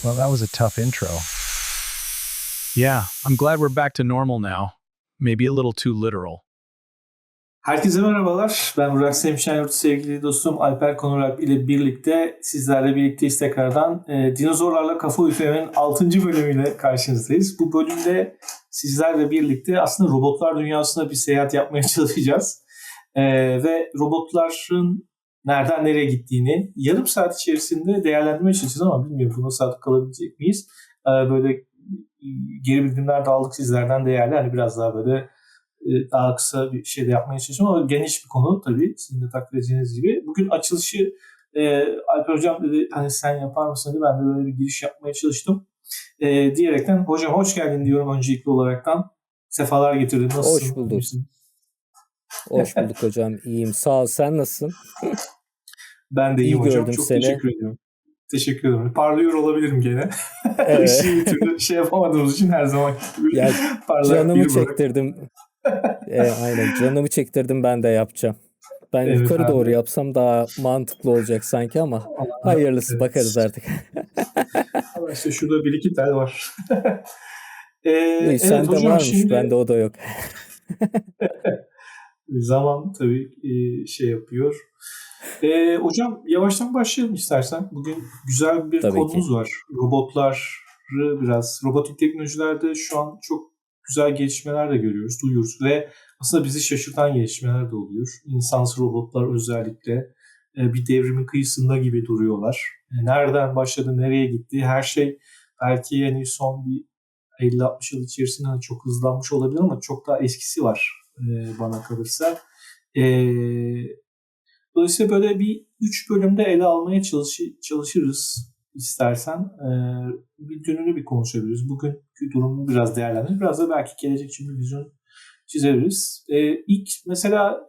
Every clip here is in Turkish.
Well, that was a tough intro. Yeah, I'm glad we're back to normal now. Maybe a little too literal. Herkese merhabalar. Ben Burak Semşenyurt, sevgili dostum Alper Konurak ile birlikte sizlerle birlikteyiz tekrardan. Dinozorlarla Kafa Üfleme'nin 6. bölümüyle karşınızdayız. Bu bölümde sizlerle birlikte aslında robotlar dünyasına bir seyahat yapmaya çalışacağız. Ve robotların nereden nereye gittiğini yarım saat içerisinde değerlendirmeye çalışacağız ama bilmiyorum buna saat kalabilecek miyiz? Böyle geri bildirimler de aldık sizlerden değerli. Hani biraz daha böyle daha kısa bir şey de yapmaya çalışıyorum ama geniş bir konu tabii. Sizin de takdir edeceğiniz gibi. Bugün açılışı Alper Hocam dedi hani sen yapar mısın dedi. Ben de böyle bir giriş yapmaya çalıştım. Diyerekten hocam hoş geldin diyorum öncelikli olaraktan. Sefalar getirdin. Nasılsın? Hoş bulduk. Hoş bulduk hocam. İyiyim. Sağ ol. Sen nasılsın? Ben de iyiyim İyi hocam. gördüm Çok seni. teşekkür ediyorum. Teşekkür ederim. Parlıyor olabilirim gene. Evet. Bir türlü şey yapamadığımız için her zaman Ya, parlak canımı biri bırak. çektirdim. Aynen canımı çektirdim, ben de yapacağım. Ben Evet yukarı abi. doğru yapsam daha mantıklı olacak sanki ama hayırlısı, Evet. bakarız artık. Ama işte şurada bir iki tel var. İyi, Evet sende hocam varmış, şimdi bende o da yok. zaman tabii şey yapıyor. Hocam yavaştan başlayalım istersen. Bugün güzel bir Tabii ki. konumuz var. Robotları biraz, robotik teknolojilerde şu an çok güzel gelişmeler de görüyoruz, duyuyoruz ve aslında bizi şaşırtan gelişmeler de oluyor. İnsansız robotlar özellikle bir devrimin kıyısında gibi duruyorlar. Nereden başladı, nereye gitti, her şey belki yani son bir 50-60 yıl içerisinde çok hızlanmış olabilir ama çok daha eskisi var bana kalırsa. Dolayısıyla böyle bir 3 bölümde ele almaya çalışırız istersen. Bir gününü bir konuşabiliriz. Bugünkü durumu biraz değerlendiririz. Biraz da belki gelecek için bir vizyon çizebiliriz. İlk mesela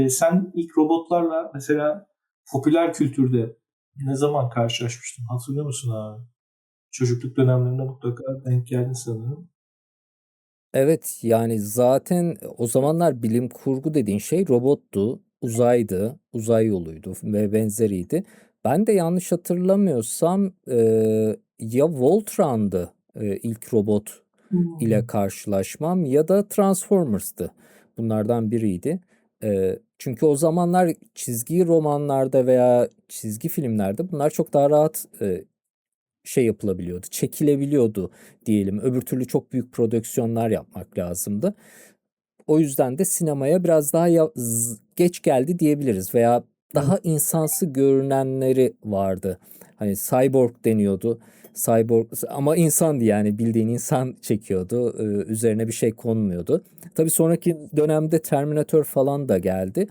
sen ilk robotlarla mesela popüler kültürde ne zaman karşılaşmıştın? Hatırlıyor musun abi? Çocukluk dönemlerinde mutlaka denk geldin sanırım. Evet, yani zaten o zamanlar bilim kurgu dediğin şey robottu, uzaydı, uzay yoluydu ve benzeriydi. Ben de yanlış hatırlamıyorsam ya Voltron'dı ilk robot ile karşılaşmam, ya da Transformers'tı. Bunlardan biriydi. Çünkü o zamanlar çizgi romanlarda veya çizgi filmlerde bunlar çok daha rahat şey yapılabiliyordu, çekilebiliyordu diyelim. Öbür türlü çok büyük prodüksiyonlar yapmak lazımdı. O yüzden de sinemaya biraz daha geç geldi diyebiliriz veya daha insansı görünenleri vardı. Hani cyborg deniyordu. Cyborg ama insandı, yani bildiğin insan çekiyordu. Üzerine bir şey konmuyordu. Tabii sonraki dönemde Terminator falan da geldi.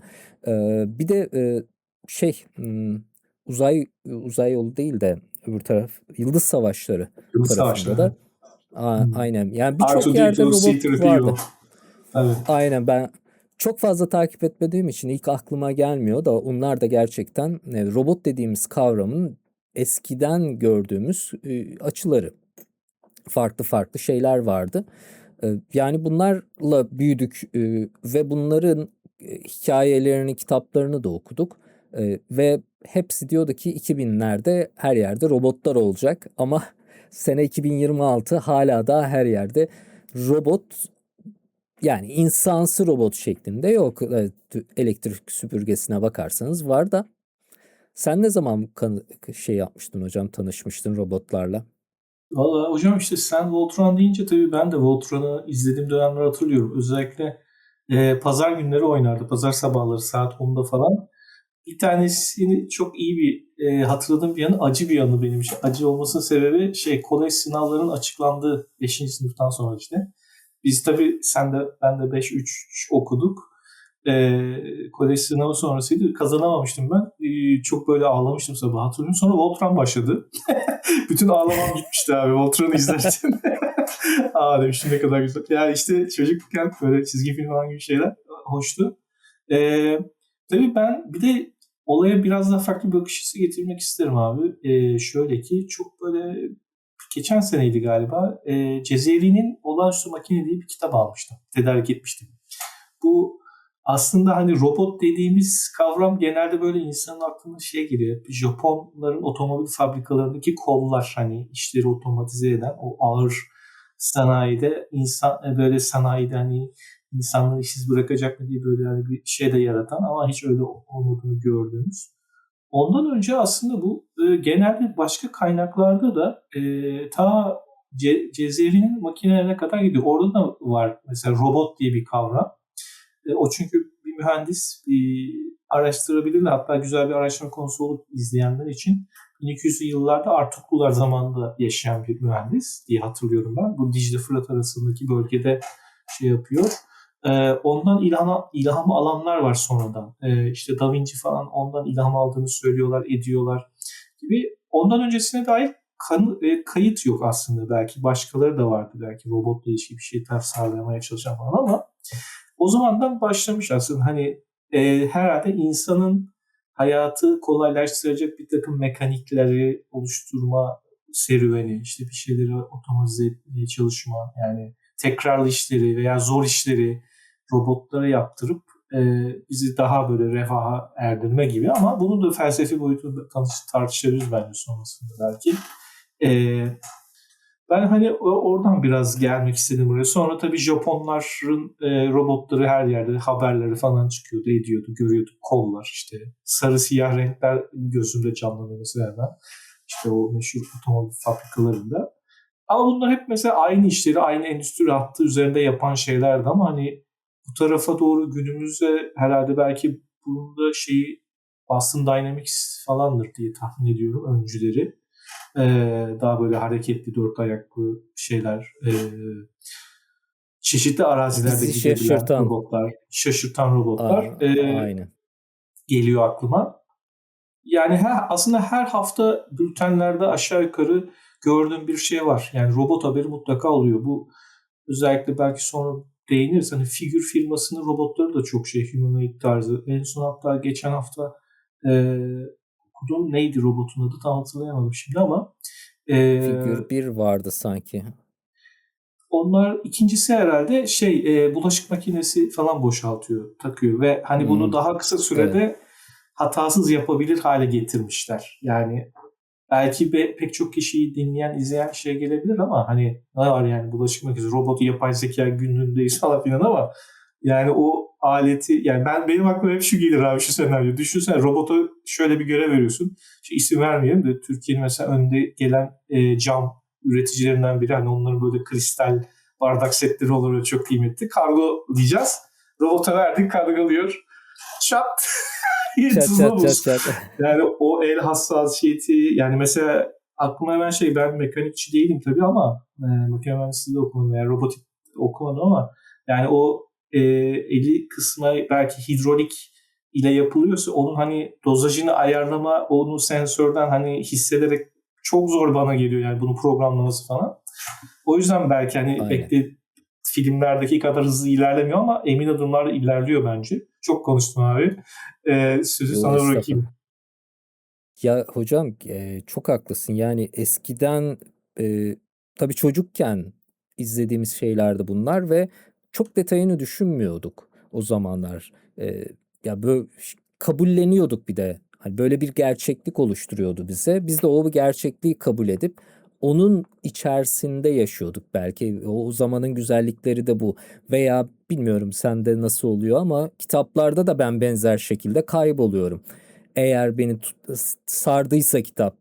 Bir de uzay yolu değil de öbür taraf, Yıldız Savaşları Yıldız tarafında Savaşları. da aynen, yani birçok yerde R2D2, robot C-3PO. vardı. Evet. Aynen, ben çok fazla takip etmediğim için ilk aklıma gelmiyor da onlar da gerçekten robot dediğimiz kavramın eskiden gördüğümüz açıları. Farklı farklı şeyler vardı. Yani bunlarla büyüdük ve bunların hikayelerini, kitaplarını da okuduk. Ve hepsi diyordu ki 2000'lerde her yerde robotlar olacak ama sene 2026 hala da her yerde robot, yani insansı robot şeklinde yok. Evet, elektrik süpürgesine bakarsanız var da. Sen ne zaman şey yapmıştın hocam, tanışmıştın robotlarla? Valla hocam işte sen Voltron deyince tabii ben de Voltron'u izlediğim dönemler hatırlıyorum. Özellikle pazar günleri oynardı. Pazar sabahları saat 10'da falan. Bir tanesini çok iyi hatırladığım bir yanı, acı bir yanı benim için. Acı olmasının sebebi kolej sınavlarının açıklandığı 5. sınıftan sonra işte. Biz tabii ben de 5-3 okuduk. Kolej sınavı sonrasıydı. Kazanamamıştım ben. Çok böyle ağlamıştım sabah hatırlıyorum. Sonra Voltron başladı. Bütün ağlamam gitmişti abi Voltron'u izlerken. Demiştim ne kadar güzel. Ya işte çocukken böyle çizgi film falan gibi şeyler hoştu. Tabii ben bir de olaya biraz daha farklı bir bakış açısı getirmek isterim abi. Şöyle ki çok böyle geçen seneydi galiba. Cezeri'nin Olağanüstü Makine diye bir kitap almıştım. Tedarik etmiştim. Bu aslında hani robot dediğimiz kavram genelde böyle insanın aklına şey geliyor. Japonların otomobil fabrikalarındaki kollar, hani işleri otomatize eden o ağır sanayide böyle sanayide hani insanları işsiz bırakacak mı diye böyle hani bir şey de yaratan ama hiç öyle olmadığını gördüğümüz. Ondan önce aslında bu genelde başka kaynaklarda da ta Cezeri'nin makinelerine kadar gidiyor. Orada da var mesela robot diye bir kavram. O çünkü bir mühendis, araştırabilirler. Hatta güzel bir araştırma konusu olup izleyenler için 1200'lü yıllarda Artuklular zamanında yaşayan bir mühendis diye hatırlıyorum ben. Bu Dicle Fırat arasındaki bölgede şey yapıyor. Ondan ilham alanlar var sonradan. İşte Da Vinci falan ondan ilham aldığını söylüyorlar, ediyorlar gibi. Ondan öncesine dair kayıt yok aslında. Belki başkaları da vardı. Belki robotla ilgili bir şey tasarlamaya çalışan falan ama o zamandan başlamış aslında. Hani herhalde insanın hayatı kolaylaştıracak bir takım mekanikleri oluşturma serüveni, işte bir şeyleri otomatize etmeye çalışma, yani tekrarlı işleri veya zor işleri robotlara yaptırıp bizi daha böyle refaha erdirme gibi, ama bunun da felsefi boyutunu tartışabiliriz bence sonrasında belki. Ben hani oradan biraz gelmek istedim buraya. Sonra tabii Japonların robotları her yerde haberleri falan çıkıyordu, ediyordu, görüyorduk. Kollar işte sarı siyah renkler gözümde canlanıyor mesela hemen. İşte o meşhur otomobil fabrikalarında. Ama bunlar hep mesela aynı işleri, aynı endüstri hattı üzerinde yapan şeylerdi ama hani bu tarafa doğru günümüzde herhalde belki bunun da şeyi Boston Dynamics falandır diye tahmin ediyorum öncüleri. Daha böyle hareketli dört ayaklı şeyler, çeşitli arazilerde Bizi gidebilen şaşırtan. robotlar, şaşırtan robotlar Aynen. geliyor aklıma. Yani aslında her hafta bültenlerde aşağı yukarı gördüğüm bir şey var. Yani robot haberi mutlaka oluyor. Bu özellikle belki sonra değiniriz. Hani figür firmasının robotları da çok şey, humanoid tarzı. En son hatta geçen hafta e, okudum. Neydi robotun adı tam hatırlayamadım şimdi ama Figür bir vardı sanki. onlar ikincisi herhalde bulaşık makinesi falan boşaltıyor, takıyor ve hani bunu Hmm, daha kısa evet. sürede hatasız yapabilir hale getirmişler. Yani belki pek çok kişiyi dinleyen, izleyen şey gelebilir ama hani ne var yani bulaşık makinesi, robotu, yapay zeka günündeyiz falan filan ama yani o aleti, yani benim aklıma hep şu gelir abi, şu senaryo. Düşünsene robota şöyle bir görev veriyorsun. İşte isim vermeyelim de Türkiye'nin mesela önde gelen cam üreticilerinden biri. Hani onların böyle kristal bardak setleri olur ve çok kıymetli. Kargo diyeceğiz. Robota verdik, kargolıyor. Çat Çat tuzla çat çat buz. çat. Yani o el hassasiyeti, yani mesela aklıma hemen ben mekanikçi değilim tabii ama makine mühendisliği de okumadım, yani robotik okumadım ama yani o eli kısmı belki hidrolik ile yapılıyorsa onun hani dozajını ayarlama, onu sensörden hani hissederek çok zor bana geliyor yani bunun programlaması falan. O yüzden belki hani Aynen. filmlerdeki kadar hızlı ilerlemiyor ama emin adımlarla ilerliyor bence. Çok konuştum abi. Sözü Yo, sana bırakayım. estağfurullah. Ya hocam, çok haklısın. Yani eskiden, tabii çocukken izlediğimiz şeylerdi bunlar ve çok detayını düşünmüyorduk o zamanlar. Ya böyle kabulleniyorduk bir de. Hani böyle bir gerçeklik oluşturuyordu bize. Biz de o gerçekliği kabul edip onun içerisinde yaşıyorduk belki. O zamanın güzellikleri de bu. Veya bilmiyorum sende nasıl oluyor ama kitaplarda da ben benzer şekilde kayboluyorum. Eğer beni sardıysa kitap,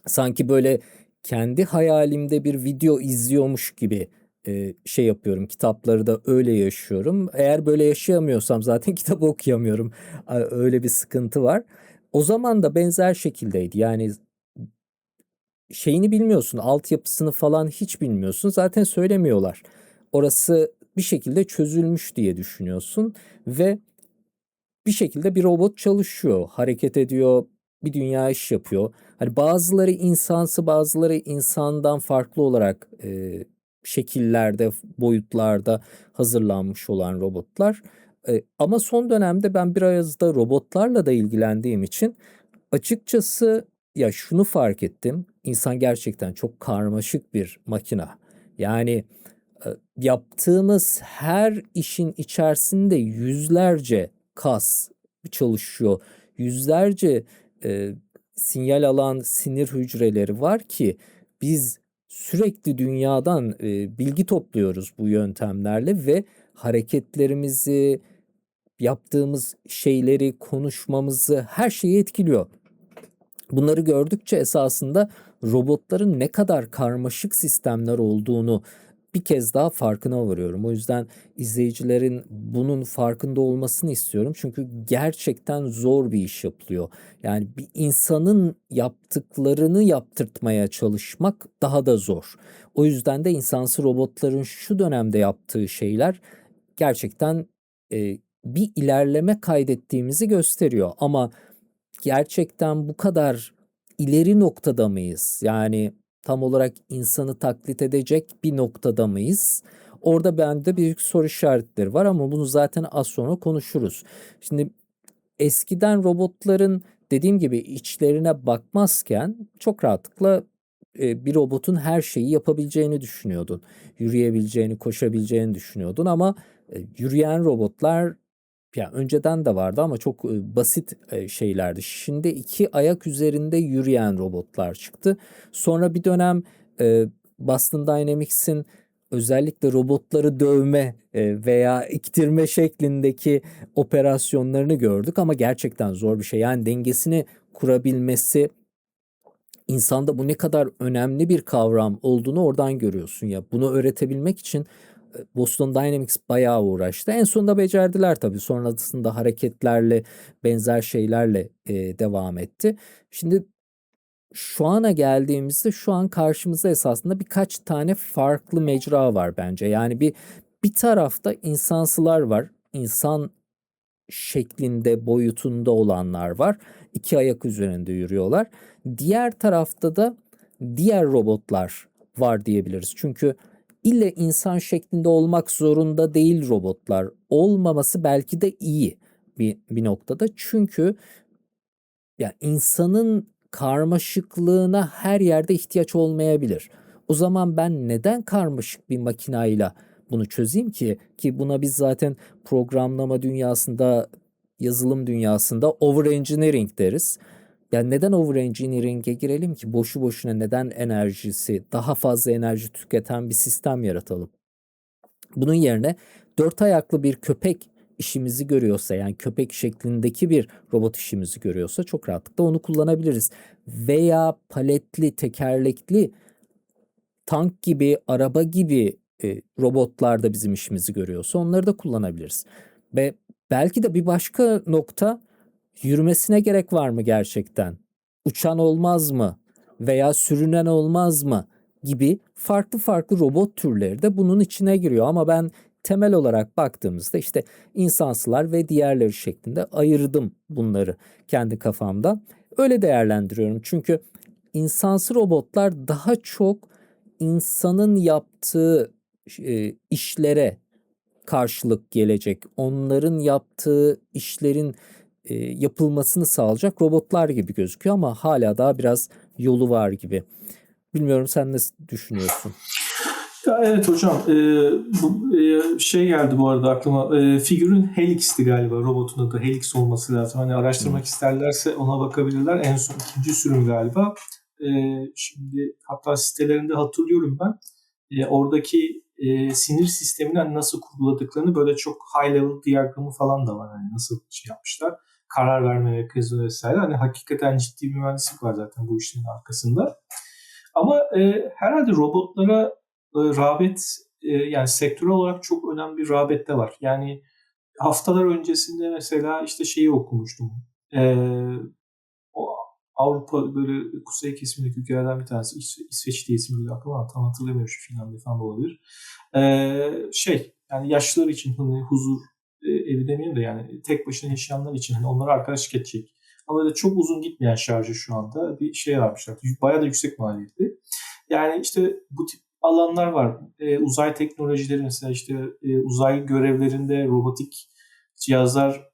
sanki böyle kendi hayalimde bir video izliyormuş gibi şey yapıyorum. Kitapları da öyle yaşıyorum. Eğer böyle yaşayamıyorsam zaten kitabı okuyamıyorum. Öyle bir sıkıntı var. O zaman da benzer şekildeydi. Yani şeyini bilmiyorsun, altyapısını falan hiç bilmiyorsun. Zaten söylemiyorlar. Orası bir şekilde çözülmüş diye düşünüyorsun ve bir şekilde bir robot çalışıyor, hareket ediyor, bir dünya iş yapıyor. Hani bazıları insansı, bazıları insandan farklı olarak şekillerde, boyutlarda hazırlanmış olan robotlar. Ama son dönemde ben biraz da robotlarla da ilgilendiğim için açıkçası ya şunu fark ettim. İnsan gerçekten çok karmaşık bir makina. Yani Yaptığımız her işin içerisinde yüzlerce kas çalışıyor. Yüzlerce sinyal alan sinir hücreleri var ki biz sürekli dünyadan bilgi topluyoruz bu yöntemlerle ve hareketlerimizi, yaptığımız şeyleri, konuşmamızı, her şeyi etkiliyor. Bunları gördükçe esasında robotların ne kadar karmaşık sistemler olduğunu bir kez daha farkına varıyorum. O yüzden izleyicilerin bunun farkında olmasını istiyorum. Çünkü gerçekten zor bir iş yapılıyor. Yani bir insanın yaptıklarını yaptırtmaya çalışmak daha da zor. O yüzden de insansız robotların şu dönemde yaptığı şeyler gerçekten bir ilerleme kaydettiğimizi gösteriyor. Ama gerçekten bu kadar ileri noktada mıyız? Yani tam olarak insanı taklit edecek bir noktada mıyız? Orada bende büyük soru işaretleri var ama bunu zaten az sonra konuşuruz. Şimdi eskiden robotların dediğim gibi içlerine bakmazken çok rahatlıkla bir robotun her şeyi yapabileceğini düşünüyordun. Yürüyebileceğini, koşabileceğini düşünüyordun ama yürüyen robotlar ya önceden de vardı ama çok basit şeylerdi. Şimdi 2 ayak üzerinde yürüyen robotlar çıktı. Sonra bir dönem Boston Dynamics'in özellikle robotları dövme veya iktirme şeklindeki operasyonlarını gördük ama gerçekten zor bir şey. Yani dengesini kurabilmesi, insanda bu ne kadar önemli bir kavram olduğunu oradan görüyorsun ya. Bunu öğretebilmek için Boston Dynamics bayağı uğraştı. En sonunda becerdiler tabii. Sonrasında hareketlerle, benzer şeylerle devam etti. Şimdi şu ana geldiğimizde şu an karşımıza esasında birkaç tane farklı mecra var bence. Yani bir tarafta insansılar var. İnsan şeklinde, boyutunda olanlar var. 2 ayak üzerinde yürüyorlar. Diğer tarafta da diğer robotlar var diyebiliriz. Çünkü ille insan şeklinde olmak zorunda değil robotlar. Olmaması belki de iyi bir noktada. Çünkü ya insanın karmaşıklığına her yerde ihtiyaç olmayabilir. O zaman ben neden karmaşık bir makinayla bunu çözeyim ki buna biz zaten programlama dünyasında, yazılım dünyasında overengineering deriz. Yani neden overengineering'e girelim ki? Boşu boşuna neden daha fazla enerji tüketen bir sistem yaratalım? Bunun yerine 4 ayaklı bir köpek işimizi görüyorsa, yani köpek şeklindeki bir robot işimizi görüyorsa çok rahatlıkla onu kullanabiliriz. Veya paletli, tekerlekli, tank gibi, araba gibi robotlar da bizim işimizi görüyorsa onları da kullanabiliriz. Ve belki de bir başka nokta, yürümesine gerek var mı gerçekten? Uçan olmaz mı? Veya sürünen olmaz mı? Gibi farklı farklı robot türleri de bunun içine giriyor. Ama ben temel olarak baktığımızda işte insansılar ve diğerleri şeklinde ayırdım bunları kendi kafamda. Öyle değerlendiriyorum. Çünkü insansı robotlar daha çok insanın yaptığı işlere karşılık gelecek. Onların yaptığı işlerin yapılmasını sağlayacak robotlar gibi gözüküyor ama hala daha biraz yolu var gibi. Bilmiyorum, sen ne düşünüyorsun? Ya evet hocam, bu şey geldi bu arada aklıma. Figürün Helix'ti galiba, robotun adı Helix olması lazım. Hani araştırmak isterlerse ona bakabilirler. En son 2. sürüm galiba. Şimdi hatta sitelerinde hatırlıyorum ben. Oradaki sinir sistemini hani nasıl kurguladıklarını, böyle çok high level diyagramı falan da var. Hani nasıl şey yapmışlar. Karar verme mekanizması vesaire. Hani hakikaten ciddi bir mühendislik var zaten bu işlerin arkasında. Ama herhalde robotlara rağbet, yani sektörel olarak çok önemli bir rağbet de var. Yani haftalar öncesinde mesela işte şeyi okumuştum. O Avrupa böyle kuzey kesimindeki ülkelerden bir tanesi, İsveç diye ismi geliyor aklıma, tam hatırlamıyorum, şu Finlandiya falan da olabilir. Yani yaşlılar için hani huzur evi demeyeyim de, yani tek başına yaşayanlar için hani onlara arkadaşlık edecek. Ama öyle çok uzun gitmeyen şarjı şu anda bir şey yapmışlar. Bayağı da yüksek maliyetli. Yani işte bu tip alanlar var. Uzay teknolojileri mesela, işte uzay görevlerinde robotik cihazlar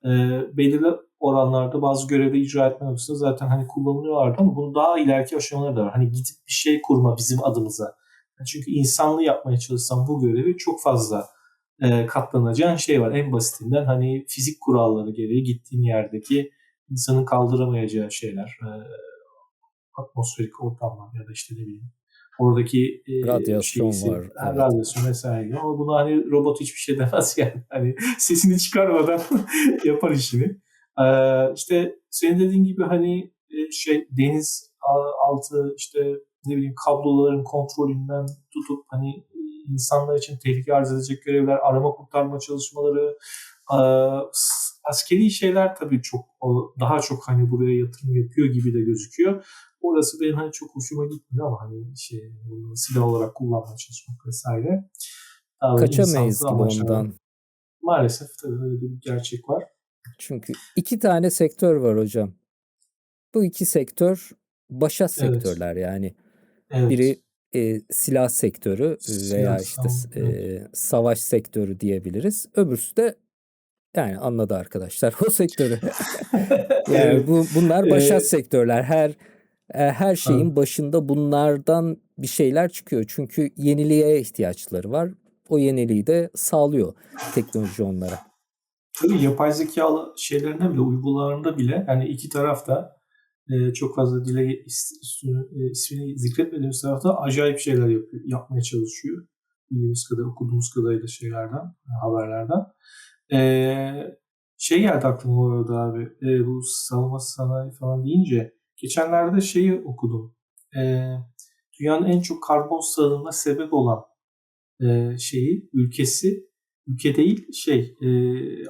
belirli oranlarda bazı görevleri icra etme noktasında zaten hani kullanılıyorlardı ama bunun daha ileriki aşamaları da var. Hani gidip bir şey kurma bizim adımıza. Çünkü insanlı yapmaya çalışsan bu görevi çok fazla katlanacağın şey var. En basitinden hani fizik kuralları gereği gittiğin yerdeki insanın kaldıramayacağı şeyler. Atmosferik ortamlar ya da işte ne bileyim oradaki Radyasyon şeysi, var. Evet. radyasyon vesaire. Ama bunu hani robot hiçbir şey demez yani. Hani sesini çıkarmadan yapar işini. İşte senin dediğin gibi hani deniz altı işte ne bileyim kabloların kontrolünden tutup hani insanlar için tehlike arz edecek görevler, arama kurtarma çalışmaları, askeri şeyler tabii çok daha çok hani buraya yatırım yapıyor gibi de gözüküyor. Orası benim hani çok hoşuma gitmiyor ama hani silah olarak kullanmaya çalışmak vesaire. Daha böyle Kaçamayız insansız gibi amaçlar. ondan. Maalesef tabii öyle bir gerçek var. Çünkü 2 tane sektör var hocam. Bu 2 sektör başat Evet. sektörler yani. Evet. Biri silah sektörü veya Silah işte savunma. Evet. savaş sektörü diyebiliriz. Öbürsü de yani anladı arkadaşlar o sektörü. Yani Evet. bunlar başat Ee, sektörler. Her evet. şeyin başında bunlardan bir şeyler çıkıyor. Çünkü yeniliğe ihtiyaçları var. O yeniliği de sağlıyor teknoloji onlara. Tabii yapay zeka şeylerinde bile, uygulamalarında bile yani iki tarafta çok fazla ismini zikretmediğimiz tarafta acayip şeyler yapmaya çalışıyor. Bildiğimiz kadar, okuduğumuz kadarıyla şeylerden, haberlerden. Geldi aklıma bu arada abi. Bu savunma sanayi falan deyince geçenlerde şeyi okudum. Dünyanın en çok karbon salınımına sebep olan ülke değil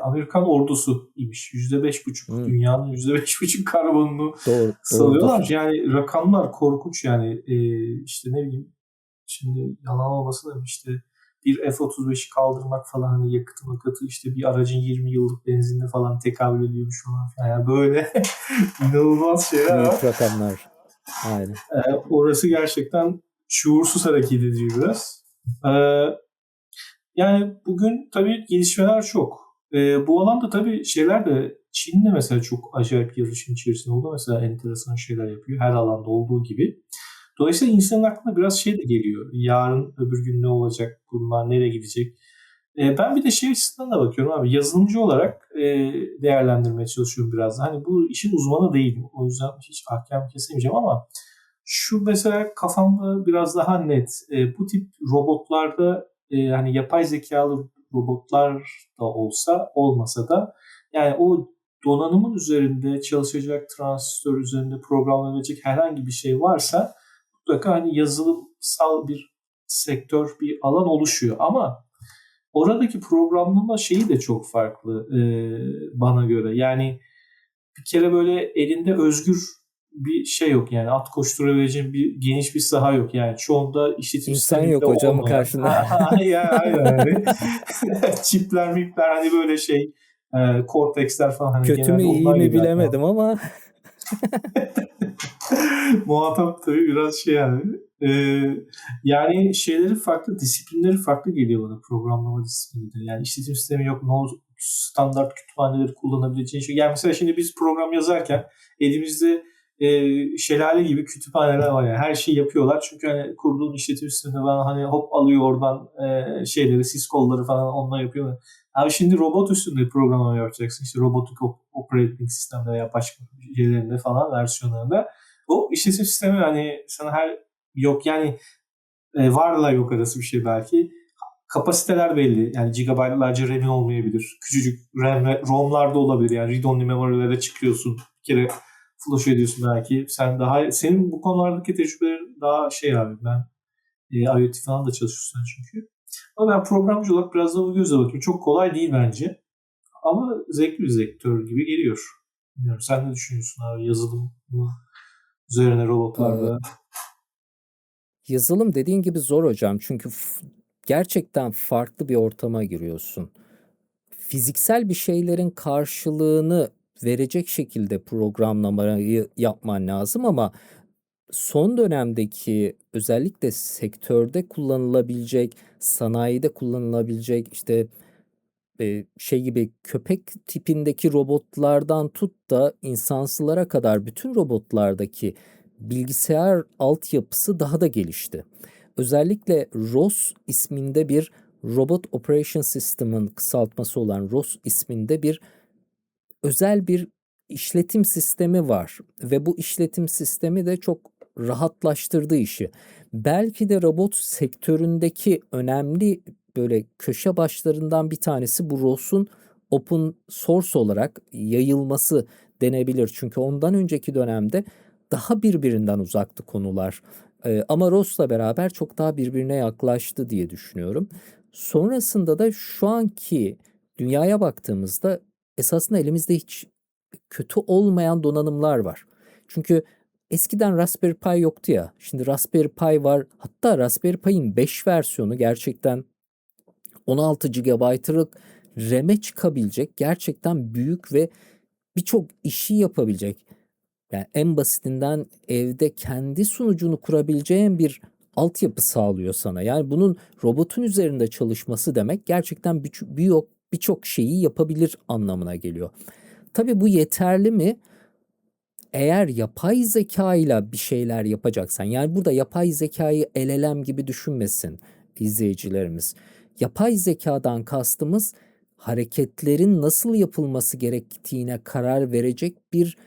Amerikan ordusu imiş. %5,5 Hmm, dünyanın %5,5 karbonunu doğru, salıyorlar. doğrudur. Yani rakamlar korkunç yani. İşte ne bileyim şimdi yalan olmasın da işte bir F-35'i kaldırmak falan hani yakıtı makatı işte bir aracın 20 yıllık benzinle falan tekabül ediyormuş falan filan. Yani böyle inanılmaz şeyler var. Büyük rakamlar. Aynen. Orası gerçekten şuursuz hareket ediyor biraz. Ee, Yani bugün tabii gelişmeler çok. Bu alanda tabii şeyler de Çin de mesela çok acayip yarışın içerisinde oldu. Mesela enteresan şeyler yapıyor her alanda olduğu gibi. Dolayısıyla insanın aklına biraz şey de geliyor. Yarın öbür gün ne olacak? Bunlar nereye gidecek? Ben bir de şey açısından da bakıyorum abi. Yazılımcı olarak değerlendirmeye çalışıyorum biraz da. Hani bu işin uzmanı değilim. O yüzden hiç ahkam kesemeyeceğim ama şu mesela kafamda biraz daha net. Bu tip robotlarda hani yapay zekalı robotlar da olmasa da yani o donanımın üzerinde çalışacak transistör üzerinde programlanabilecek herhangi bir şey varsa mutlaka hani yazılımsal bir sektör, bir alan oluşuyor. Ama oradaki programlama şeyi de çok farklı bana göre. Yani bir kere böyle elinde özgür bir şey yok yani at koşturabileceğin bir geniş bir saha yok yani çoğunda işletim İnsan sisteminde yok hocam olmayan karşında. yani aynen hani çipler mipler hani böyle Cortex'ler falan hani Kötü mü genelde iyi onlar mi geliyor aklıma. bilemedim ama Muhatap tabii biraz yani. Yani şeyleri farklı, disiplinleri farklı geliyor bana programlama disiplini de. Yani işletim sistemi yok, standart kütüphaneleri kullanabileceğin şey. Yani mesela şimdi biz program yazarken elimizde şelale gibi kütüphaneler var yani. Her şeyi yapıyorlar. Çünkü hani kurduğun işletim sistemi falan hani hop alıyor oradan syscall'ları falan onunla yapıyor. Abi şimdi robot üstünde programlama yapacaksın. İşte robotik operating sistemde veya başka şeylerinde falan versiyonlarında. O işletim sistemi hani sana yok yani varla yok arası bir şey belki. Kapasiteler belli. Yani gigabaytlarca RAM'in olmayabilir. Küçücük ROM'larda olabilir. Yani read-only memory'lere çıkıyorsun. Bir kere flash ediyorsun belki. Senin bu konulardaki tecrübelerin daha abi ben IoT falan da çalışıyorsun çünkü. Ama ben programcı olarak biraz da bu gözle bakıyorum. Çok kolay değil bence. Ama zevkli bir sektör gibi geliyor. Bilmiyorum. Sen ne düşünüyorsun abi yazılım üzerine e, robotlarda? yazılım dediğin gibi zor hocam. Çünkü gerçekten farklı bir ortama giriyorsun. Fiziksel bir şeylerin karşılığını verecek şekilde programlamayı yapman lazım ama son dönemdeki özellikle sektörde kullanılabilecek, sanayide kullanılabilecek işte şey gibi köpek tipindeki robotlardan tut da insansılara kadar bütün robotlardaki bilgisayar altyapısı daha da gelişti. özellikle ROS isminde bir Robot Operation System'ın kısaltması olan ROS isminde bir özel bir işletim sistemi var ve bu işletim sistemi de çok rahatlaştırdı işi. Belki de robot sektöründeki önemli böyle köşe başlarından bir tanesi bu ROS'un open source olarak yayılması denebilir. Çünkü ondan önceki dönemde daha birbirinden uzaktı konular. Ama ROS'la beraber çok daha birbirine yaklaştı diye düşünüyorum. Sonrasında da şu anki dünyaya baktığımızda esasında elimizde hiç kötü olmayan donanımlar var. Çünkü eskiden Raspberry Pi yoktu ya. Şimdi Raspberry Pi var. Hatta Raspberry Pi'nin 5 versiyonu gerçekten 16 GB'lık RAM'e çıkabilecek gerçekten büyük ve birçok işi yapabilecek. Yani en basitinden evde kendi sunucunu kurabileceğin bir altyapı sağlıyor sana. Yani bunun robotun üzerinde çalışması demek gerçekten birçok şeyi yapabilir anlamına geliyor. Tabii bu yeterli mi? Eğer yapay zeka ile bir şeyler yapacaksan, yani burada yapay zekayı LLM gibi düşünmesin izleyicilerimiz. Yapay zekadan kastımız hareketlerin nasıl yapılması gerektiğine karar verecek bir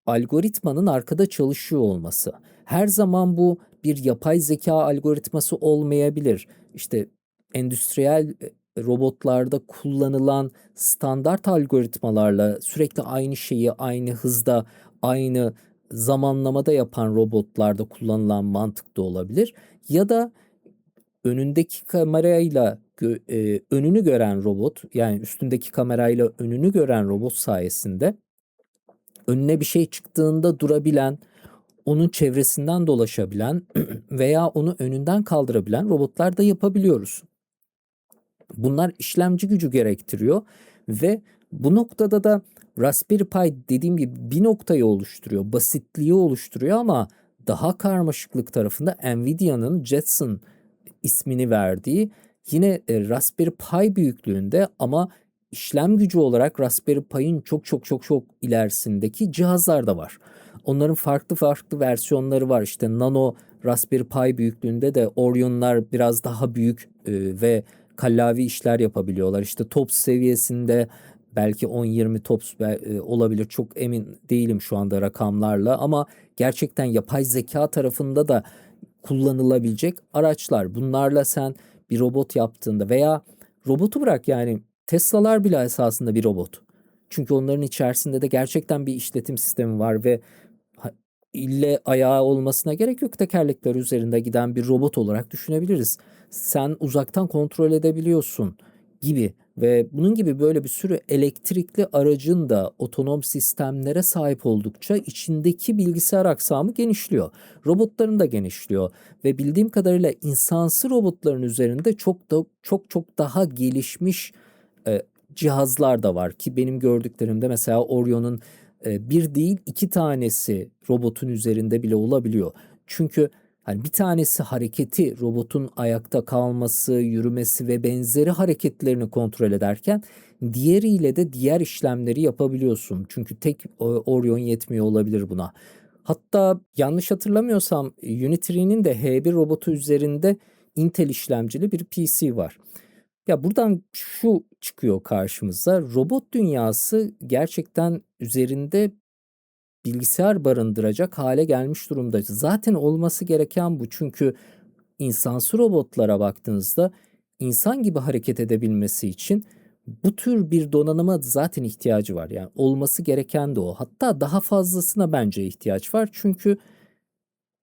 algoritmanın arkada çalışıyor olması. Her zaman bu bir yapay zeka algoritması olmayabilir. İşte endüstriyel robotlarda kullanılan standart algoritmalarla sürekli aynı şeyi aynı hızda, aynı zamanlamada yapan robotlarda kullanılan mantık da olabilir. Ya da önündeki kamerayla önünü gören robot, yani üstündeki kamerayla önünü gören robot sayesinde önüne bir şey çıktığında durabilen, onun çevresinden dolaşabilen veya onu önünden kaldırabilen robotlar da yapabiliyoruz. Bunlar işlemci gücü gerektiriyor ve bu noktada da Raspberry Pi dediğim gibi bir noktayı oluşturuyor, basitliği oluşturuyor ama daha karmaşıklık tarafında Nvidia'nın Jetson ismini verdiği yine Raspberry Pi büyüklüğünde ama işlem gücü olarak Raspberry Pi'nin çok çok çok çok ilerisindeki cihazlar da var. Onların farklı farklı versiyonları var. İşte Nano Raspberry Pi büyüklüğünde de Orion'lar biraz daha büyük ve kallavi işler yapabiliyorlar. İşte TOPS seviyesinde belki 10-20 TOPS olabilir. Çok emin değilim şu anda rakamlarla ama gerçekten yapay zeka tarafında da kullanılabilecek araçlar. Bunlarla sen bir robot yaptığında veya robotu bırak, yani Tesla'lar bile esasında bir robot. Çünkü onların içerisinde de gerçekten bir işletim sistemi var ve ille ayağı olmasına gerek yok. Tekerlekler üzerinde giden bir robot olarak düşünebiliriz. Sen uzaktan kontrol edebiliyorsun gibi ve bunun gibi böyle bir sürü elektrikli aracın da otonom sistemlere sahip oldukça içindeki bilgisayar aksamı genişliyor. Robotların da genişliyor ve bildiğim kadarıyla insansı robotların üzerinde çok daha gelişmiş e, cihazlar da var ki benim gördüklerimde mesela Orion'un bir değil iki tanesi robotun üzerinde bile olabiliyor. Çünkü hani bir tanesi hareketi, robotun ayakta kalması, yürümesi ve benzeri hareketlerini kontrol ederken diğeriyle de diğer işlemleri yapabiliyorsun. Çünkü tek Orion yetmiyor olabilir buna. Hatta yanlış hatırlamıyorsam Unity'nin de H1 robotu üzerinde Intel işlemcili bir PC var. Ya buradan şu çıkıyor karşımıza. Robot dünyası gerçekten üzerinde bilgisayar barındıracak hale gelmiş durumda. Zaten olması gereken bu. Çünkü insansı robotlara baktığınızda insan gibi hareket edebilmesi için bu tür bir donanıma zaten ihtiyacı var. Yani olması gereken de o. Hatta daha fazlasına bence ihtiyaç var. Çünkü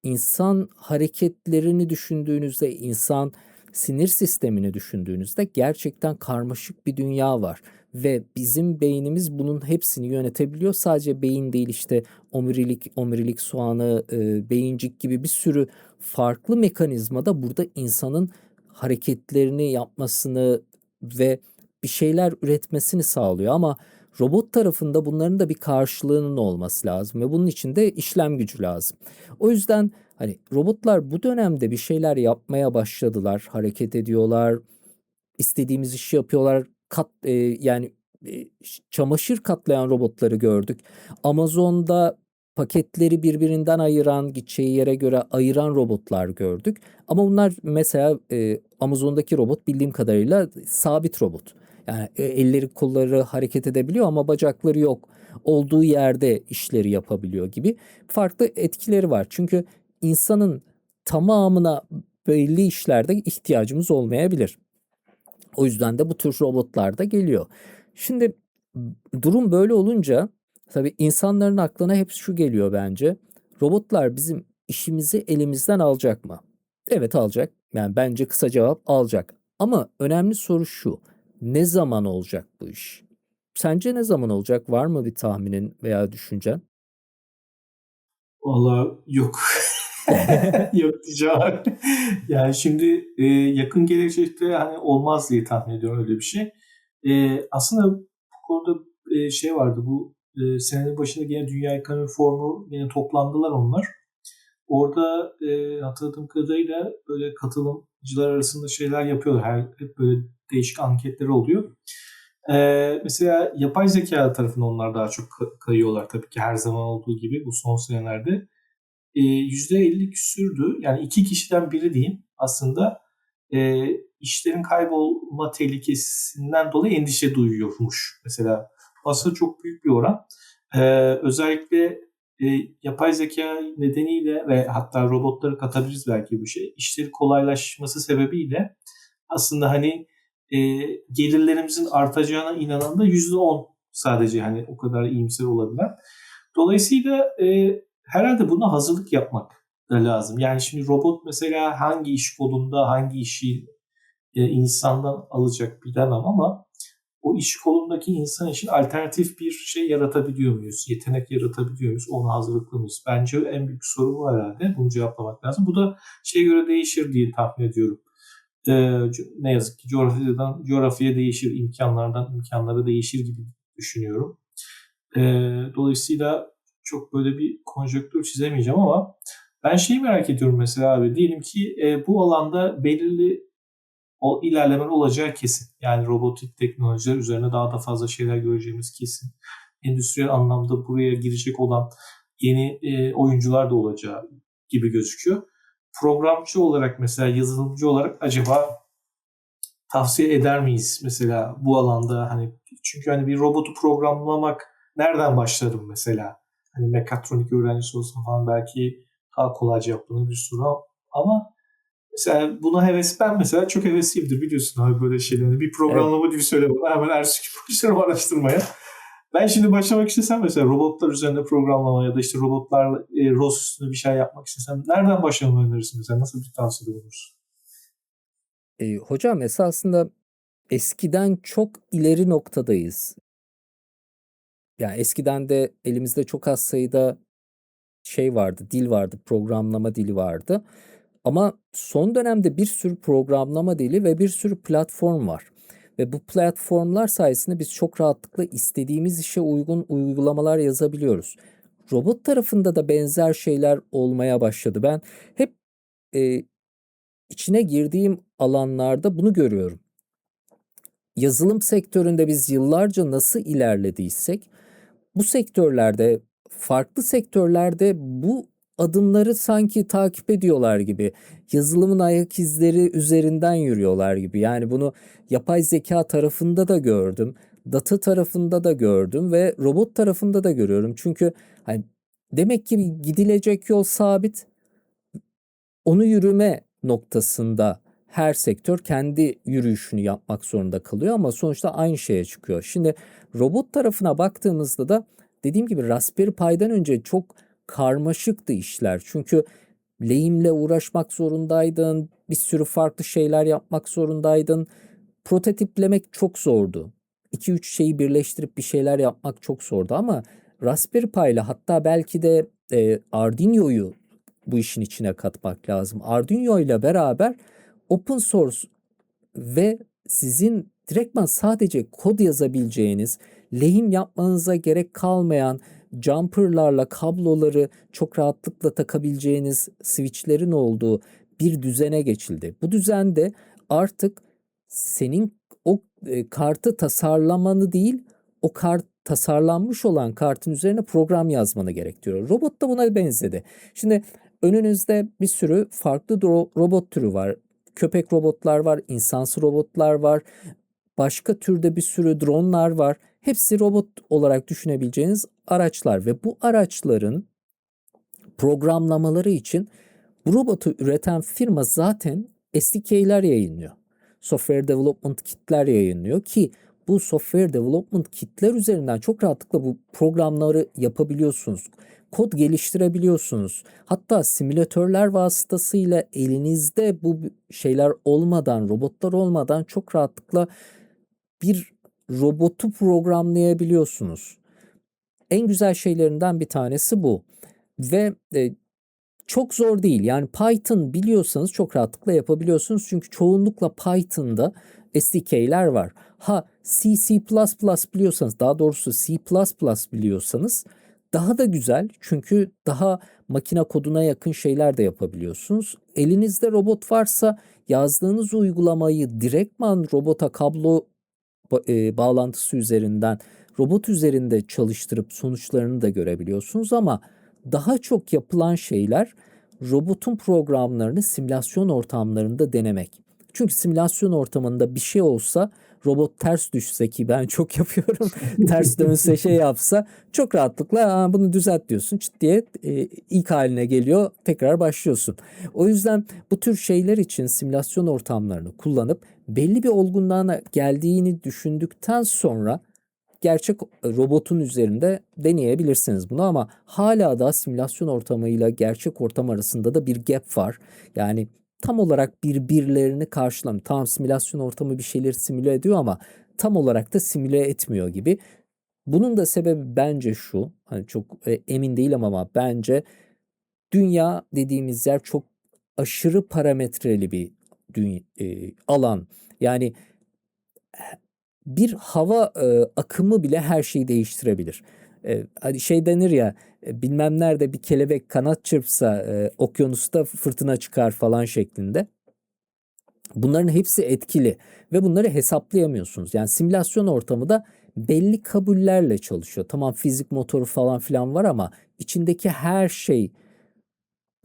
insan hareketlerini düşündüğünüzde, insan sinir sistemini düşündüğünüzde gerçekten karmaşık bir dünya var. Ve bizim beynimiz bunun hepsini yönetebiliyor. Sadece beyin değil, işte omurilik soğanı, beyincik gibi bir sürü farklı mekanizma da burada insanın hareketlerini yapmasını ve bir şeyler üretmesini sağlıyor. Ama robot tarafında bunların da bir karşılığının olması lazım ve bunun için de işlem gücü lazım. O yüzden hani robotlar bu dönemde bir şeyler yapmaya başladılar, hareket ediyorlar, istediğimiz işi yapıyorlar. Yani çamaşır katlayan robotları gördük. Amazon'da paketleri birbirinden ayıran, gideceği yere göre ayıran robotlar gördük. Ama bunlar mesela Amazon'daki robot bildiğim kadarıyla sabit robot. Yani elleri kolları hareket edebiliyor ama bacakları yok. Olduğu yerde işleri yapabiliyor gibi farklı etkileri var. Çünkü insanın tamamına belli işlerde ihtiyacımız olmayabilir. O yüzden de bu tür robotlar da geliyor. Şimdi durum böyle olunca tabii insanların aklına hep şu geliyor bence. Robotlar bizim işimizi elimizden alacak mı? Evet alacak. Yani bence kısa cevap alacak. Ama önemli soru şu. Ne zaman olacak bu iş? Sence ne zaman olacak? Var mı bir tahminin veya düşüncen? Valla yok. Yok diyeceğim. Yani şimdi yakın gelecekte hani olmaz diye tahmin ediyorum öyle bir şey. Aslında bu konuda şey vardı, bu senenin başında gene Dünya Ekonomi Forumu, yine toplandılar onlar. Orada hatırladığım kadarıyla böyle katılımcılar arasında şeyler yapıyorlar. Hep böyle değişik anketler oluyor. Mesela yapay zeka tarafına onlar daha çok kayıyorlar tabii ki, her zaman olduğu gibi bu son senelerde. %50 küsürdü. Yani iki kişiden biri diyeyim aslında, işlerin kaybolma tehlikesinden dolayı endişe duyuyormuş. Mesela aslında çok büyük bir oran. Özellikle yapay zeka nedeniyle ve hatta robotları katabiliriz belki bu şey. İşleri kolaylaşması sebebiyle aslında hani e, gelirlerimizin artacağına inanan da %10 sadece, hani o kadar iyimser olabilen. Dolayısıyla herhalde buna hazırlık yapmak da lazım. Yani şimdi robot mesela hangi iş kolunda hangi işi insandan alacak bilemem, ama o iş kolundaki insan için alternatif bir şey yaratabiliyor muyuz? Yetenek yaratabiliyor muyuz? Ona hazırlıklı mıyız? Bence en büyük soru bu herhalde. Bunu cevaplamak lazım. Bu da şeye göre değişir diye tahmin ediyorum. Ne yazık ki coğrafyadan coğrafyaya değişir, imkanlardan imkanlara değişir gibi düşünüyorum. Dolayısıyla çok böyle bir konjonktür çizemeyeceğim, ama ben şeyi merak ediyorum mesela abi. Diyelim ki bu alanda belirli o ilerlemeler olacağı kesin. Yani robotik teknolojiler üzerine daha da fazla şeyler göreceğimiz kesin. Endüstriyel anlamda buraya girecek olan yeni oyuncular da olacağı gibi gözüküyor. Programcı olarak, mesela yazılımcı olarak acaba tavsiye eder miyiz mesela bu alanda? Hani çünkü hani bir robotu programlamak, nereden başlarım mesela? Hani mekatronik öğrencisi olsam falan belki daha kolayca yapılır bir soru, ama mesela buna ben mesela çok hevesliyimdir, biliyorsun abi böyle şeyleri. Bir Evet. programlama dili söyle bana, hemen ertesi gün başlarım araştırmaya. Ben şimdi başlamak istesem mesela robotlar üzerinde programlama ya da işte robotlarla ROS üstünde bir şey yapmak istesem nereden başlamamı önerirsin mesela? Nasıl bir tavsiyede bulunursun? Hocam esasında eskiden çok ileri noktadayız. Yani eskiden de elimizde çok az sayıda şey vardı, dil vardı, programlama dili vardı. Ama son dönemde bir sürü programlama dili ve bir sürü platform var. Ve bu platformlar sayesinde biz çok rahatlıkla istediğimiz işe uygun uygulamalar yazabiliyoruz. Robot tarafında da benzer şeyler olmaya başladı. Ben hep e, içine girdiğim alanlarda bunu görüyorum. Yazılım sektöründe biz yıllarca nasıl ilerlediysek, bu sektörlerde, farklı sektörlerde bu adımları sanki takip ediyorlar gibi. Yazılımın ayak izleri üzerinden yürüyorlar gibi. Yani bunu yapay zeka tarafında da gördüm, data tarafında da gördüm ve robot tarafında da görüyorum. Çünkü hani demek ki gidilecek yol sabit. Onu yürüme noktasında her sektör kendi yürüyüşünü yapmak zorunda kalıyor ama sonuçta aynı şeye çıkıyor. Şimdi robot tarafına baktığımızda da dediğim gibi Raspberry Pi'den önce çok karmaşıktı işler. Çünkü lehimle uğraşmak zorundaydın, bir sürü farklı şeyler yapmak zorundaydın. Prototiplemek çok zordu. 2-3 şeyi birleştirip bir şeyler yapmak çok zordu ama Raspberry Pi ile, hatta belki de Arduino'yu bu işin içine katmak lazım. Arduino ile beraber open source ve sizin direktman sadece kod yazabileceğiniz, lehim yapmanıza gerek kalmayan jumperlarla kabloları çok rahatlıkla takabileceğiniz switchlerin olduğu bir düzene geçildi. Bu düzende artık senin o kartı tasarlamanı değil, o tasarlanmış olan kartın üzerine program yazmanı gerektiriyor. Robot da buna benzedi. Şimdi önünüzde bir sürü farklı robot türü var. Köpek robotlar var, insansı robotlar var. Başka türde bir sürü dronlar var. Hepsi robot olarak düşünebileceğiniz araçlar ve bu araçların programlamaları için bu robotu üreten firma zaten SDK'ler yayınlıyor. Software Development Kit'ler yayınlıyor ki bu Software Development Kit'ler üzerinden çok rahatlıkla bu programları yapabiliyorsunuz. Kod geliştirebiliyorsunuz. Hatta simülatörler vasıtasıyla elinizde bu şeyler olmadan, robotlar olmadan çok rahatlıkla bir robotu programlayabiliyorsunuz. En güzel şeylerinden bir tanesi bu. Ve çok zor değil. Yani Python biliyorsanız çok rahatlıkla yapabiliyorsunuz. Çünkü çoğunlukla Python'da SDK'ler var. C++ biliyorsanız, daha doğrusu C++ biliyorsanız daha da güzel. Çünkü daha makine koduna yakın şeyler de yapabiliyorsunuz. Elinizde robot varsa yazdığınız uygulamayı direktman robota kablo bağlantısı üzerinden robot üzerinde çalıştırıp sonuçlarını da görebiliyorsunuz ama daha çok yapılan şeyler robotun programlarını simülasyon ortamlarında denemek. Çünkü simülasyon ortamında bir şey olsa robot ters düşse ki ben çok yapıyorum ters dönse şey yapsa çok rahatlıkla bunu düzelt diyorsun çıt diye ilk haline geliyor tekrar başlıyorsun. O yüzden bu tür şeyler için simülasyon ortamlarını kullanıp belli bir olgunluğa geldiğini düşündükten sonra gerçek robotun üzerinde deneyebilirsiniz bunu ama hala da simülasyon ortamıyla gerçek ortam arasında da bir gap var. Yani tam olarak birbirlerini karşılamıyor. Tamam simülasyon ortamı bir şeyleri simüle ediyor ama tam olarak da simüle etmiyor gibi. Bunun da sebebi bence şu. Hani çok emin değilim ama bence dünya dediğimiz yer çok aşırı parametreli bir alan. Yani bir hava akımı bile her şeyi değiştirebilir. Hani şey denir ya bilmem nerede bir kelebek kanat çırpsa okyanusta fırtına çıkar falan şeklinde. Bunların hepsi etkili ve bunları hesaplayamıyorsunuz. Yani simülasyon ortamı da belli kabullerle çalışıyor. Tamam fizik motoru falan filan var ama içindeki her şey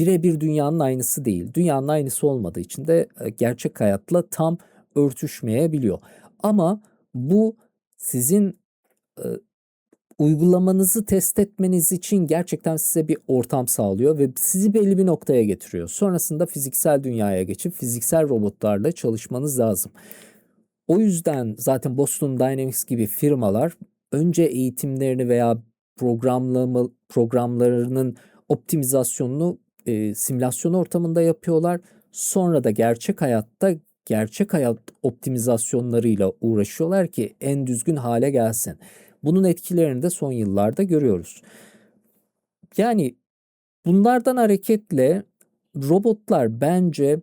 birebir dünyanın aynısı değil. Dünyanın aynısı olmadığı için de gerçek hayatla tam örtüşmeyebiliyor. Ama bu sizin e, uygulamanızı test etmeniz için gerçekten size bir ortam sağlıyor ve sizi belli bir noktaya getiriyor. Sonrasında fiziksel dünyaya geçip fiziksel robotlarla çalışmanız lazım. O yüzden zaten Boston Dynamics gibi firmalar önce eğitimlerini veya programlarının optimizasyonunu simülasyon ortamında yapıyorlar. Sonra da gerçek hayat optimizasyonlarıyla uğraşıyorlar ki en düzgün hale gelsin. Bunun etkilerini de son yıllarda görüyoruz. Yani bunlardan hareketle robotlar bence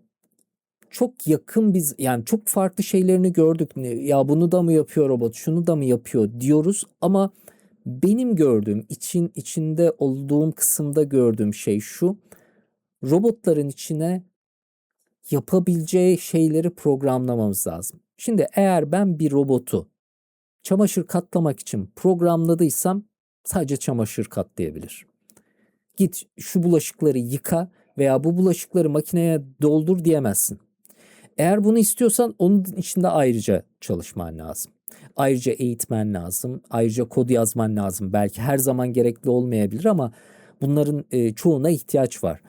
çok yakın yani çok farklı şeylerini gördük. Ya bunu da mı yapıyor robot, şunu da mı yapıyor diyoruz ama benim gördüğüm, içinde olduğum kısımda gördüğüm şey şu. Robotların içine yapabileceği şeyleri programlamamız lazım. Şimdi eğer ben bir robotu çamaşır katlamak için programladıysam sadece çamaşır katlayabilir. Git şu bulaşıkları yıka veya bu bulaşıkları makineye doldur diyemezsin. Eğer bunu istiyorsan onun için de ayrıca çalışman lazım. Ayrıca eğitmen lazım. Ayrıca kod yazman lazım. Belki her zaman gerekli olmayabilir ama bunların çoğuna ihtiyaç var.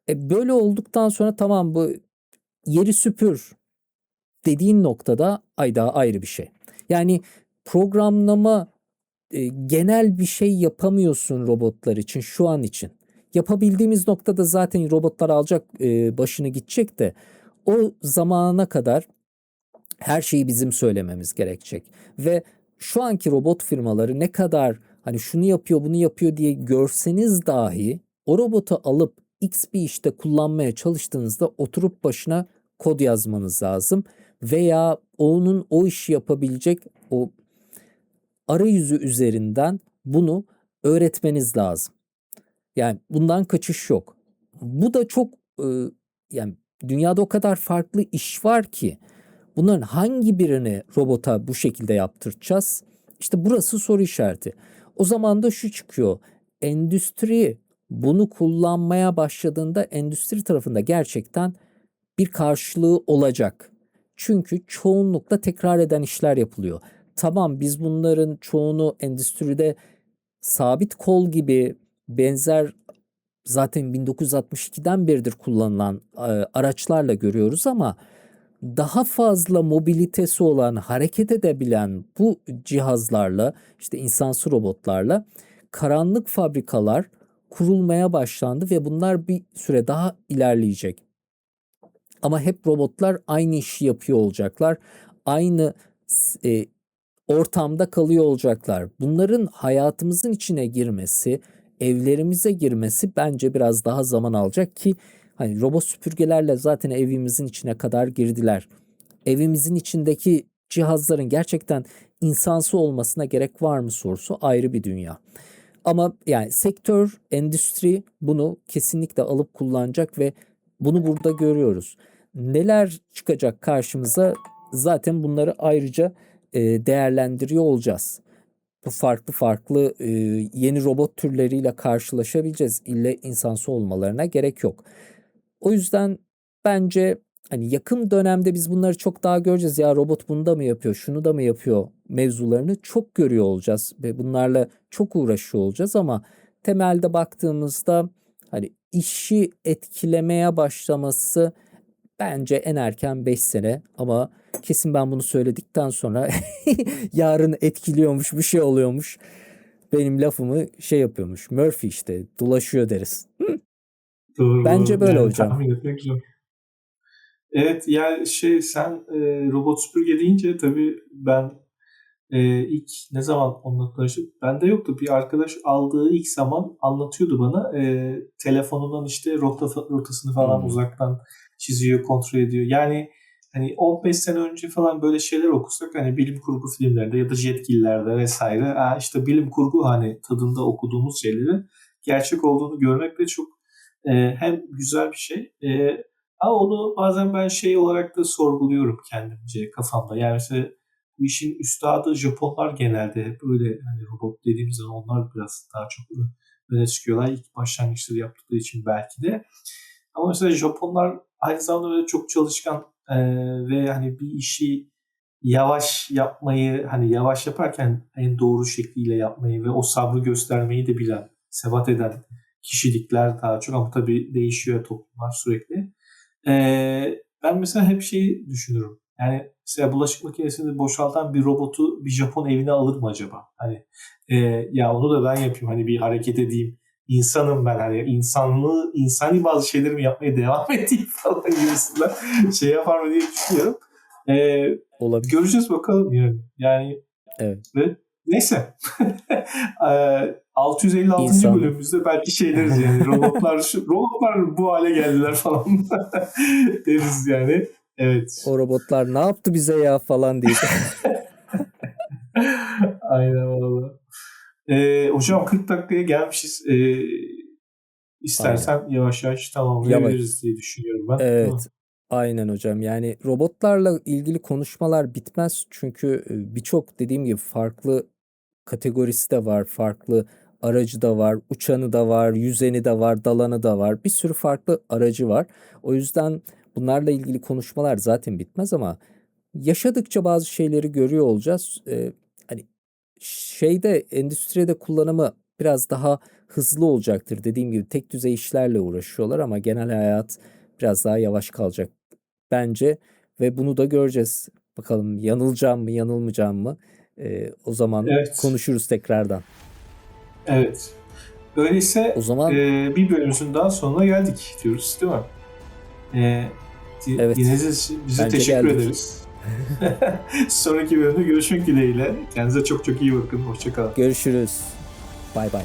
Böyle olduktan sonra tamam bu yeri süpür dediğin noktada daha ayrı bir şey. Yani programlama genel bir şey yapamıyorsun robotlar için şu an için. Yapabildiğimiz noktada zaten robotlar alacak başını gidecek de o zamana kadar her şeyi bizim söylememiz gerekecek. Ve şu anki robot firmaları ne kadar hani şunu yapıyor bunu yapıyor diye görseniz dahi o robotu alıp X bir işte kullanmaya çalıştığınızda oturup başına kod yazmanız lazım. Veya onun o işi yapabilecek o arayüzü üzerinden bunu öğretmeniz lazım. Yani bundan kaçış yok. Bu da çok yani dünyada o kadar farklı iş var ki bunların hangi birini robota bu şekilde yaptıracağız? İşte burası soru işareti. O zaman da şu çıkıyor. Endüstri bunu kullanmaya başladığında endüstri tarafında gerçekten bir karşılığı olacak. Çünkü çoğunlukla tekrar eden işler yapılıyor. Tamam, biz bunların çoğunu endüstride sabit kol gibi benzer zaten 1962'den beridir kullanılan araçlarla görüyoruz ama daha fazla mobilitesi olan, hareket edebilen bu cihazlarla, işte insansız robotlarla karanlık fabrikalar kurulmaya başlandı ve bunlar bir süre daha ilerleyecek. Ama hep robotlar aynı işi yapıyor olacaklar. Aynı e, ortamda kalıyor olacaklar. Bunların hayatımızın içine girmesi, evlerimize girmesi bence biraz daha zaman alacak ki hani robot süpürgelerle zaten evimizin içine kadar girdiler. Evimizin içindeki cihazların gerçekten insansı olmasına gerek var mı sorusu ayrı bir dünya. Ama yani sektör, endüstri bunu kesinlikle alıp kullanacak ve bunu burada görüyoruz. Neler çıkacak karşımıza zaten bunları ayrıca değerlendiriyor olacağız. Bu farklı farklı yeni robot türleriyle karşılaşabileceğiz. İlle insansı olmalarına gerek yok. O yüzden bence hani yakın dönemde biz bunları çok daha göreceğiz. Ya robot bunu da mı yapıyor, şunu da mı yapıyor mevzularını çok görüyor olacağız ve bunlarla çok uğraşıyor olacağız ama temelde baktığımızda hani işi etkilemeye başlaması bence en erken 5 sene ama kesin ben bunu söyledikten sonra yarın etkiliyormuş, bir şey oluyormuş. Benim lafımı şey yapıyormuş. Murphy işte dolaşıyor deriz. Doğru, Bence doğru. böyle Yani hocam. tahmin etmek zor. Evet, yani sen robot süpürge deyince tabii ben ilk ne zaman onunla tanıştım? Bende yoktu. Bir arkadaş aldığı ilk zaman anlatıyordu bana. Telefonundan işte rotasını falan Hmm. uzaktan çiziyor, kontrol ediyor. Yani hani 15 sene önce falan böyle şeyler okusak hani bilim kurgu filmlerinde ya da Jetgiller'de vesaire işte bilim kurgu hani tadında okuduğumuz şeyleri gerçek olduğunu görmek de çok hem güzel bir şey. Ama onu bazen ben şey olarak da sorguluyorum kendimce kafamda. Yani mesela bu işin üstadı Japonlar genelde hep öyle hani robot dediğimiz zaman onlar biraz daha çok öne çıkıyorlar. İlk başlangıçları yaptıkları için belki de. Ama mesela Japonlar aynı zamanda böyle çok çalışkan ve hani bir işi yavaş yapmayı hani yavaş yaparken en doğru şekliyle yapmayı ve o sabrı göstermeyi de bilen, sebat eden kişilikler daha çok ama tabii değişiyor toplumlar sürekli. Ben mesela hep şeyi düşünürüm. Yani mesela bulaşık makinesini boşaltan bir robotu bir Japon evine alır mı acaba? Hani ya onu da ben yapayım. Hani bir hareket edeyim. İnsanım ben. Hani insani bazı şeylerimi yapmaya devam edeyim falan gibisinden şey yapar mı diye düşünüyorum. Ee, Olabilir. Göreceğiz bakalım yani Evet. ve neyse. 656. İnsanlık. bölümümüzde belki şey deriz yani robotlar bu hale geldiler falan deriz yani. Evet. O robotlar ne yaptı bize ya falan deyip. Aynen valla. Hocam 40 dakikaya gelmişiz. Aynen. İstersen yavaş yavaş Yavaş. tamamlayabiliriz diye düşünüyorum ben. Değil mi? Evet. Aynen hocam. Yani robotlarla ilgili konuşmalar bitmez. Çünkü birçok dediğim gibi farklı kategorisi de var. Farklı aracı da var. Uçanı da var. Yüzeni de var. Dalanı da var. Bir sürü farklı aracı var. O yüzden bunlarla ilgili konuşmalar zaten bitmez ama yaşadıkça bazı şeyleri görüyor olacağız. Hani endüstride kullanımı biraz daha hızlı olacaktır. Dediğim gibi tek düzey işlerle uğraşıyorlar ama genel hayat biraz daha yavaş kalacak bence ve bunu da göreceğiz. Bakalım yanılacağım mı, yanılmayacağım mı? O zaman Evet. konuşuruz tekrardan. Evet. O Öyleyse zaman bir bölümümüzün daha sonuna geldik diyoruz değil mi? E, evet, Dinlediğiniz için bize bence teşekkür geldik. ederiz. Sonraki bölümde görüşmek dileğiyle. Kendinize çok çok iyi bakın. Hoşça kalın. Görüşürüz. Bay bay.